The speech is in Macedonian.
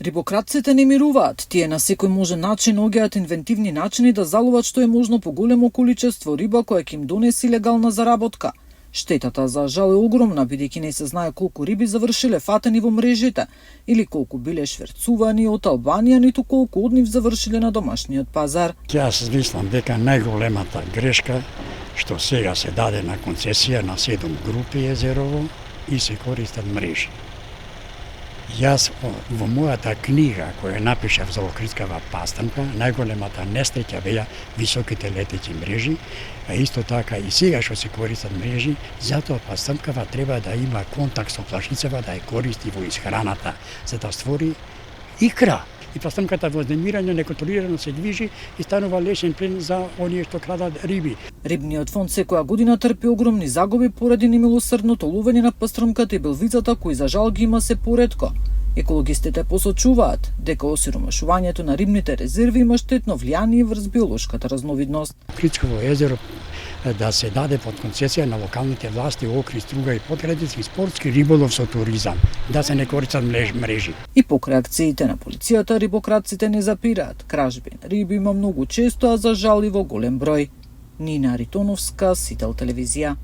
Рибократците не мируваат. Тие на секој можен начин оѓаат инвентивни начини да заловат што е можно поголемо количество риба која ќе им донеси легална заработка. Штетата за жал е огромна, бидејќи не се знае колку риби завршиле фатени во мрежите, или колку биле шверцувани од Албанија, ниту колку од нив завршиле на домашниот пазар. Јас мислам дека најголемата грешка што сега се даде на концесија на 7 групи езерово и се користат мрежи. Јас во мојата книга која напишав за Охридскава пастамка, најголемата несреќа беа високите летеќи мрежи, а исто така и сега што се користат мрежи, затоа пастамкава треба да има контакт со плашицава, да ја користи во исхраната, за да створи икра. И пастамката во земирање неконтролирано се движи и станува лесен плен за оние што крадат риби. Рибниот фонд секоја година трпи огромни загуби поради немилосрдното ловење на пастрамката и белвицата, кои за жал ги има се поретко. Екологистите посочуваат дека осиромашувањето на рибните резерви има штетно влијание врз биолошката разновидност. Охридсково езеро да се даде под концесија на локалните власти Охрид, Струга и Подградици спортски риболов со туризам, да се не користат мрежи. И покрај акциите на полицијата, рибократците не запираат. Кражби на риби има многу често, а за жал и во голем број. Нина Ритоновска, Сител телевизија.